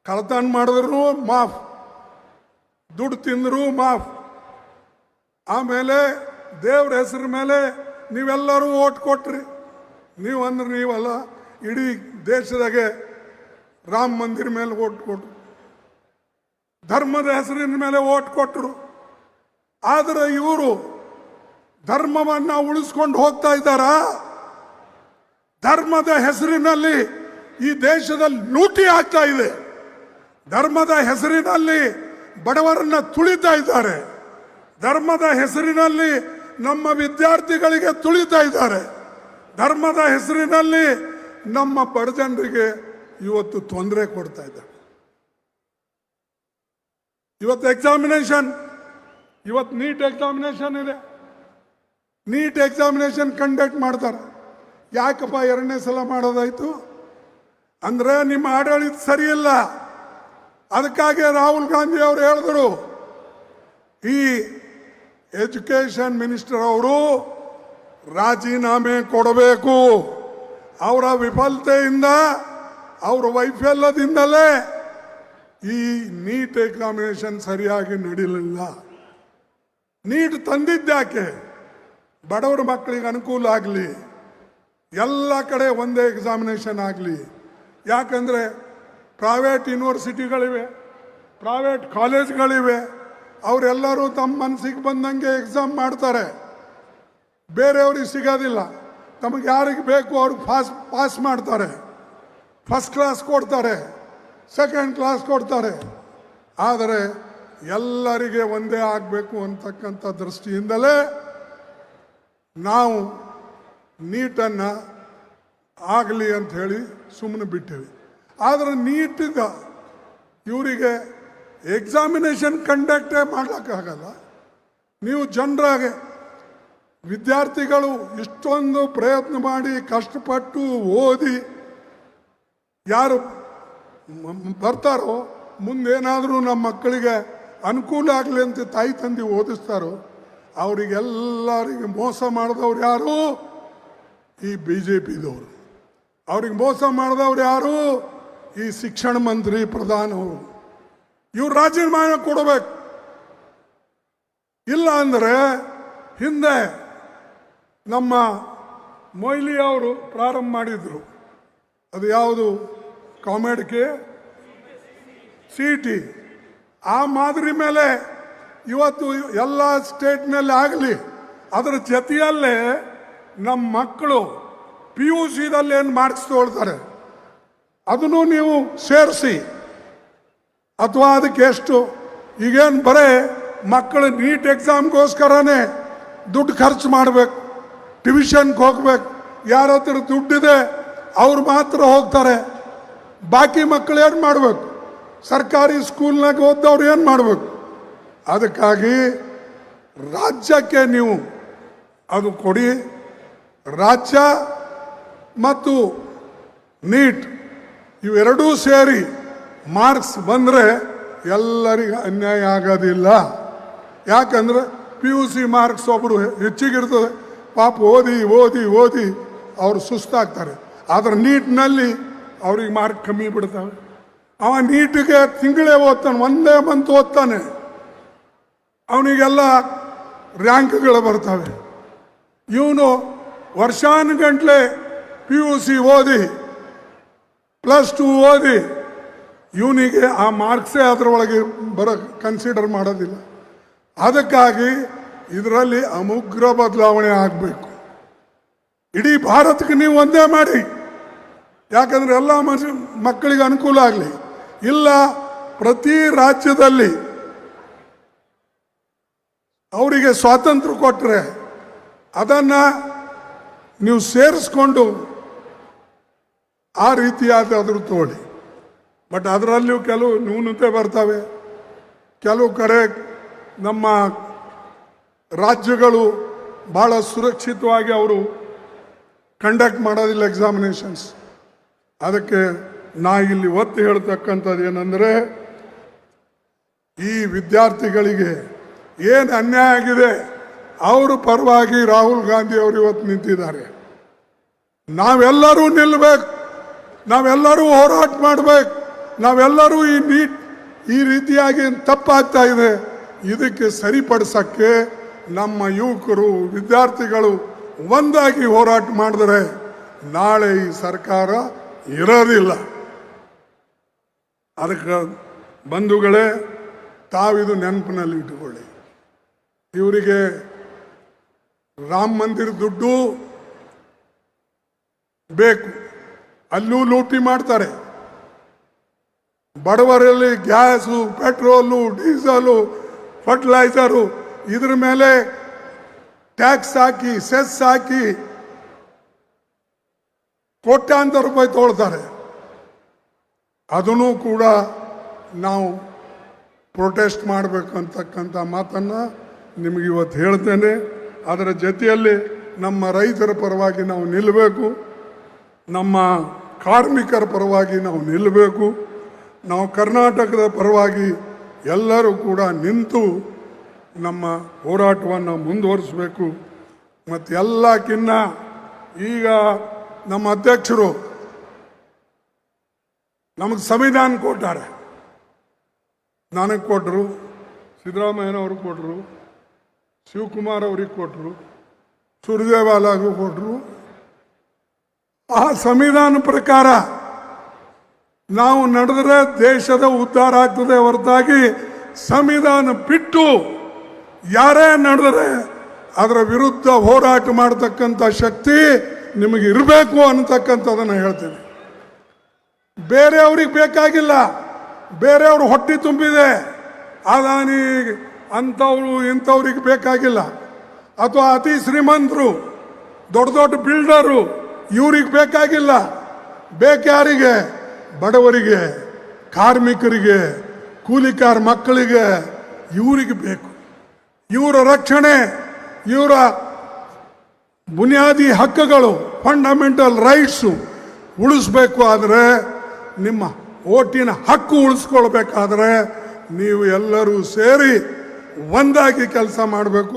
ಕಳ್ಳತನ ಮಾಡಿದ್ರು ಮಾಫ್, ದುಡ್ಡು ತಿಂದ್ರು ಮಾಫ್. ಆಮೇಲೆ ದೇವ್ರ ಹೆಸರ ಮೇಲೆ ನೀವೆಲ್ಲರೂ ಓಟ್ ಕೊಟ್ರಿ. ನೀವಂದ್ರೆ ನೀವಲ್ಲ, ಇಡೀ ದೇಶದಾಗೆ ರಾಮ ಮಂದಿರ ಮೇಲೆ ಓಟ್ ಕೊಟ್ರು, ಧರ್ಮದ ಹೆಸರಿನ ಮೇಲೆ ಓಟ್ ಕೊಟ್ಟರು. ಆದರೆ ಇವರು ಧರ್ಮವನ್ನ ಉಳಿಸ್ಕೊಂಡು ಹೋಗ್ತಾ ಇದ್ದಾರಾ? ಧರ್ಮದ ಹೆಸರಿನಲ್ಲಿ ಈ ದೇಶದಲ್ಲಿ ಲೂಟಿ ಆಗ್ತಾ ಇದೆ. ಧರ್ಮದ ಹೆಸರಿನಲ್ಲಿ ಬಡವರನ್ನ ತುಳಿತಾ ಇದ್ದಾರೆ. ಧರ್ಮದ ಹೆಸರಿನಲ್ಲಿ ನಮ್ಮ ವಿದ್ಯಾರ್ಥಿಗಳಿಗೆ ತುಳಿತಾ ಇದ್ದಾರೆ. ಧರ್ಮದ ಹೆಸರಿನಲ್ಲಿ ನಮ್ಮ ಬಡ ಜನರಿಗೆ ಇವತ್ತು ತೊಂದರೆ ಕೊಡ್ತಾ ಇದ್ದಾರೆ. ಇವತ್ತು ಎಕ್ಸಾಮಿನೇಷನ್, ಇವತ್ತು ನೀಟ್ ಎಕ್ಸಾಮಿನೇಷನ್ ಇದೆ. ನೀಟ್ ಎಕ್ಸಾಮಿನೇಷನ್ ಕಂಡಕ್ಟ್ ಮಾಡ್ತಾರೆ. ಯಾಕಪ್ಪ 2ನೇ ಸಲ ಮಾಡೋದಾಯ್ತು? ಅಂದ್ರೆ ನಿಮ್ಮ ಆಡಳಿತ ಸರಿಯಿಲ್ಲ. ಅದಕ್ಕಾಗಿ ರಾಹುಲ್ ಗಾಂಧಿ ಅವರು ಹೇಳಿದ್ರು, ಈ ಎಜುಕೇಶನ್ ಮಿನಿಸ್ಟರ್ ಅವರು ರಾಜೀನಾಮೆ ಕೊಡಬೇಕು. ಅವರ ವಿಫಲತೆಯಿಂದ, ಅವರ ವೈಫಲ್ಯದಿಂದಲೇ ಈ ನೀಟ್ ಎಕ್ಸಾಮಿನೇಷನ್ ಸರಿಯಾಗಿ ನಡೀಲಿಲ್ಲ. ನೀಟ್ ತಂದಿದ್ದಾಕೆ? ಬಡವರ ಮಕ್ಕಳಿಗೆ ಅನುಕೂಲ ಆಗಲಿ, ಎಲ್ಲ ಕಡೆ ಒಂದೇ ಎಕ್ಸಾಮಿನೇಷನ್ ಆಗಲಿ. ಯಾಕಂದರೆ ಪ್ರೈವೇಟ್ ಯೂನಿವರ್ಸಿಟಿಗಳಿವೆ, ಪ್ರೈವೇಟ್ ಕಾಲೇಜ್ಗಳಿವೆ. ಅವರೆಲ್ಲರೂ ತಮ್ಮ ಮನಸ್ಸಿಗೆ ಬಂದಂಗೆ ಎಕ್ಸಾಮ್ ಮಾಡ್ತಾರೆ, ಬೇರೆಯವ್ರಿಗೆ ಸಿಗೋದಿಲ್ಲ. ತಮಗೆ ಯಾರಿಗೆ ಬೇಕು ಅವ್ರಿಗೆ ಪಾಸ್ ಮಾಡ್ತಾರೆ, ಫಸ್ಟ್ ಕ್ಲಾಸ್ ಕೊಡ್ತಾರೆ, ಸೆಕೆಂಡ್ ಕ್ಲಾಸ್ ಕೊಡ್ತಾರೆ. ಆದರೆ ಎಲ್ಲರಿಗೆ ಒಂದೇ ಆಗಬೇಕು ಅಂತಕ್ಕಂಥ ದೃಷ್ಟಿಯಿಂದಲೇ ನಾವು ನೀಟನ್ನು ಆಗಲಿ ಅಂತ ಹೇಳಿ ಸುಮ್ಮನೆ ಬಿಟ್ಟಿವಿ. ಆದರೆ ನೀಟಿಗ ಇವರಿಗೆ ಎಕ್ಸಾಮಿನೇಷನ್ ಕಂಡಕ್ಟೇ ಮಾಡೋಕ್ಕಾಗಲ್ಲ. ನೀವು ಜನರಾಗೆ ವಿದ್ಯಾರ್ಥಿಗಳು ಇಷ್ಟೊಂದು ಪ್ರಯತ್ನ ಮಾಡಿ ಕಷ್ಟಪಟ್ಟು ಓದಿ ಯಾರು ಬರ್ತಾರೋ ಮುಂದೇನಾದರೂ ನಮ್ಮ ಮಕ್ಕಳಿಗೆ ಅನುಕೂಲ ಆಗಲಿ ಅಂತ ತಾಯಿ ತಂದೆ ಓದಿಸ್ತಾರೋ ಅವರಿಗೆಲ್ಲರಿಗೆ ಮೋಸ ಮಾಡಿದವ್ರು ಯಾರು? ಈ BJPದವರು. ಅವ್ರಿಗೆ ಮೋಸ ಮಾಡಿದವ್ರು ಯಾರು? ಈ ಶಿಕ್ಷಣ ಮಂತ್ರಿ ಪ್ರಧಾನವರು. ಇವ್ರು ರಾಜೀನಾಮೆ ಕೊಡಬೇಕು. ಇಲ್ಲ ಅಂದರೆ ಹಿಂದೆ ನಮ್ಮ ಮೊಯ್ಲಿ ಅವರು ಪ್ರಾರಂಭ ಮಾಡಿದ್ರು, ಅದು ಯಾವುದು ಕಾಮೆಡ್ಗೆ CET, ಆ ಮಾದರಿ ಮೇಲೆ ಇವತ್ತು ಎಲ್ಲ ಸ್ಟೇಟ್ನಲ್ಲಿ ಆಗಲಿ. ಅದರ ಜೊತೆಯಲ್ಲೇ ನಮ್ಮ ಮಕ್ಕಳು PUCದಲ್ಲಿ ಏನು ಮಾರ್ಕ್ಸ್ ತೊಗೊಳ್ತಾರೆ ಅದನ್ನು ನೀವು ಸೇರಿಸಿ, ಅಥವಾ ಅದಕ್ಕೆ ಎಷ್ಟು ಈಗೇನು ಬರೇ ಮಕ್ಕಳು ನೀಟ್ ಎಕ್ಸಾಮ್ಗೋಸ್ಕರನೇ ದುಡ್ಡು ಖರ್ಚು ಮಾಡಬೇಕು, ಟ್ಯೂಷನ್ಗೆ ಹೋಗ್ಬೇಕು. ಯಾರ ಹತ್ರ ದುಡ್ಡಿದೆ ಅವ್ರು ಮಾತ್ರ ಹೋಗ್ತಾರೆ, ಬಾಕಿ ಮಕ್ಕಳು ಏನು ಮಾಡಬೇಕು? ಸರ್ಕಾರಿ ಸ್ಕೂಲ್ನಾಗ ಓದ್ದವ್ರು ಏನು ಮಾಡಬೇಕು? ಅದಕ್ಕಾಗಿ ರಾಜ್ಯಕ್ಕೆ ನೀವು ಅದು ಕೊಡಿ. ರಾಜ್ಯ ಮತ್ತು ನೀಟ್ ಇವೆರಡೂ ಸೇರಿ ಮಾರ್ಕ್ಸ್ ಬಂದರೆ ಎಲ್ಲರಿಗೂ ಅನ್ಯಾಯ ಆಗೋದಿಲ್ಲ. ಯಾಕಂದರೆ PUC ಮಾರ್ಕ್ಸ್ ಒಬ್ಬರು ಹೆಚ್ಚಿಗಿರ್ತದೆ, ಪಾಪ ಓದಿ ಓದಿ ಓದಿ ಅವರು ಸುಸ್ತಾಗ್ತಾರೆ. ಆದರೆ ನೀಟ್ನಲ್ಲಿ ಅವ್ರಿಗೆ ಮಾರ್ಕ್ ಕಮ್ಮಿ ಬಿಡ್ತವೆ. ಅವ ನೀಟಿಗೆ ತಿಂಗಳೇ ಓದ್ತಾನೆ, ಒಂದೇ ಮಂತ್ ಓದ್ತಾನೆ, ಅವನಿಗೆಲ್ಲ ರ್ಯಾಂಕ್ಗಳು ಬರ್ತವೆ. ಇವನು ವರ್ಷಾನುಗಂಟ್ಲೆ PUC ಓದಿ +2 ಓದಿ ಇವನಿಗೆ ಆ ಮಾರ್ಕ್ಸೇ ಅದರೊಳಗೆ ಕನ್ಸಿಡರ್ ಮಾಡೋದಿಲ್ಲ. ಅದಕ್ಕಾಗಿ ಇದರಲ್ಲಿ ಅಮುಗ್ರ ಬದಲಾವಣೆ ಆಗಬೇಕು. ಇಡೀ ಭಾರತಕ್ಕೆ ನೀವು ಒಂದೇ ಮಾಡಿ, ಯಾಕಂದರೆ ಎಲ್ಲ ಮಕ್ಕಳಿಗೆ ಅನುಕೂಲ ಆಗಲಿ. ಇಲ್ಲ ಪ್ರತಿ ರಾಜ್ಯದಲ್ಲಿ ಅವರಿಗೆ ಸ್ವಾತಂತ್ರ್ಯ ಕೊಟ್ಟರೆ ಅದನ್ನು ನೀವು ಸೇರಿಸ್ಕೊಂಡು ಆ ರೀತಿಯಾದರೂ ತಗೊಳ್ಳಿ. ಬಟ್ ಅದರಲ್ಲಿಯೂ ಕೆಲವು ನ್ಯೂನತೆ ಬರ್ತವೆ. ಕೆಲವು ಕಡೆ ನಮ್ಮ ರಾಜ್ಯಗಳು ಭಾಳ ಸುರಕ್ಷಿತವಾಗಿ ಅವರು ಕಂಡಕ್ಟ್ ಮಾಡೋದಿಲ್ಲ ಎಕ್ಸಾಮಿನೇಷನ್ಸ್. ಅದಕ್ಕೆ ನಾ ಇಲ್ಲಿ ಒತ್ತಿ ಹೇಳ್ತಕ್ಕಂಥದ್ದು ಏನಂದರೆ, ಈ ವಿದ್ಯಾರ್ಥಿಗಳಿಗೆ ಏನು ಅನ್ಯಾಯ ಆಗಿದೆ ಅವ್ರ ಪರವಾಗಿ ರಾಹುಲ್ ಗಾಂಧಿ ಅವರು ಇವತ್ತು ನಿಂತಿದ್ದಾರೆ. ನಾವೆಲ್ಲರೂ ನಿಲ್ಲಬೇಕು, ನಾವೆಲ್ಲರೂ ಹೋರಾಟ ಮಾಡಬೇಕು. ನಾವೆಲ್ಲರೂ ಈ ರೀತಿಯಾಗಿ ತಪ್ಪಾಗ್ತಾ ಇದೆ, ಇದಕ್ಕೆ ಸರಿಪಡಿಸೋಕ್ಕೆ ನಮ್ಮ ಯುವಕರು ವಿದ್ಯಾರ್ಥಿಗಳು ಒಂದಾಗಿ ಹೋರಾಟ ಮಾಡಿದ್ರೆ ನಾಳೆ ಈ ಸರ್ಕಾರ ಇರೋದಿಲ್ಲ. ಅದಕ್ಕೆ ಬಂಧುಗಳೇ, ತಾವಿದು ನೆನಪಿನಲ್ಲಿ ಇಟ್ಟುಕೊಳ್ಳಿ. ಇವರಿಗೆ ರಾಮ ಮಂದಿರ ದುಡ್ಡು ಬೇಕು, ಅಲ್ಲೂ ಲೂಟಿ ಮಾಡ್ತಾರೆ. ಬಡವರಲ್ಲಿ ಗ್ಯಾಸು, ಪೆಟ್ರೋಲು, ಡೀಸಲು, ಫರ್ಟಿಲೈಸರು ಇದ್ರ ಮೇಲೆ ಟ್ಯಾಕ್ಸ್ ಹಾಕಿ ಸೆಸ್ ಹಾಕಿ ಕೋಟ್ಯಾಂತರ ರೂಪಾಯಿ ತೊಗೊಳ್ತಾರೆ. ಅದನ್ನು ಕೂಡ ನಾವು ಪ್ರೊಟೆಸ್ಟ್ ಮಾಡಬೇಕಂತಕ್ಕಂಥ ಮಾತನ್ನು ನಿಮಗೆ ಇವತ್ತು ಹೇಳ್ತೇನೆ. ಅದರ ಜೊತೆಯಲ್ಲಿ ನಮ್ಮ ರೈತರ ಪರವಾಗಿ ನಾವು ನಿಲ್ಲಬೇಕು, ನಮ್ಮ ಕಾರ್ಮಿಕರ ಪರವಾಗಿ ನಾವು ನಿಲ್ಲಬೇಕು. ನಾವು ಕರ್ನಾಟಕದ ಪರವಾಗಿ ಎಲ್ಲರೂ ಕೂಡ ನಿಂತು ನಮ್ಮ ಹೋರಾಟವನ್ನು ಮುಂದುವರಿಸಬೇಕು. ಮತ್ತು ಎಲ್ಲಕ್ಕಿನ್ನ ಈಗ ನಮ್ಮ ಅಧ್ಯಕ್ಷರು ನಮಗೆ ಸಂವಿಧಾನ ಕೊಟ್ಟಾರೆ. ನನಗೆ ಕೊಟ್ಟರು, ಸಿದ್ದರಾಮಯ್ಯನವ್ರಿಗೆ ಕೊಟ್ಟರು, ಶಿವಕುಮಾರ್ ಅವ್ರಿಗೆ ಕೊಟ್ಟರು, ಸುರ್ಜೇವಾಲಾಗೂ ಕೊಟ್ಟರು. ಆ ಸಂವಿಧಾನ ಪ್ರಕಾರ ನಾವು ನಡೆದರೆ ದೇಶದ ಉದ್ಧಾರ ಆಗ್ತದೆ ಹೊರತಾಗಿ ಸಂವಿಧಾನ ಬಿಟ್ಟು ಯಾರೇ ನಡೆದರೆ ಅದರ ವಿರುದ್ಧ ಹೋರಾಟ ಮಾಡತಕ್ಕಂಥ ಶಕ್ತಿ ನಿಮಗೆ ಇರಬೇಕು ಅನ್ನತಕ್ಕಂಥದ್ದನ್ನು ಹೇಳ್ತೇನೆ. ಬೇರೆಯವ್ರಿಗೆ ಬೇಕಾಗಿಲ್ಲ, ಬೇರೆಯವ್ರ ಹೊಟ್ಟೆ ತುಂಬಿದೆ, ಅದಾನಿ ಅಂಥವ್ರು ಇಂಥವ್ರಿಗೆ ಬೇಕಾಗಿಲ್ಲ. ಅಥವಾ ಅತಿ ಶ್ರೀಮಂತರು, ದೊಡ್ಡ ದೊಡ್ಡ ಬಿಲ್ಡರು, ಇವ್ರಿಗೆ ಬೇಕಾಗಿಲ್ಲ. ಯಾರಿಗೆ? ಬಡವರಿಗೆ, ಕಾರ್ಮಿಕರಿಗೆ, ಕೂಲಿಕಾರ ಮಕ್ಕಳಿಗೆ, ಇವರಿಗೆ ಬೇಕು. ಇವರ ರಕ್ಷಣೆ, ಇವರ ಬುನಿಯಾದಿ ಹಕ್ಕುಗಳು, ಫಂಡಮೆಂಟಲ್ ರೈಟ್ಸು ಉಳಿಸ್ಬೇಕು. ಆದರೆ ನಿಮ್ಮ ಓಟಿನ ಹಕ್ಕು ಉಳಿಸ್ಕೊಳ್ಬೇಕಾದ್ರೆ ನೀವು ಎಲ್ಲರೂ ಸೇರಿ ಒಂದಾಗಿ ಕೆಲಸ ಮಾಡಬೇಕು.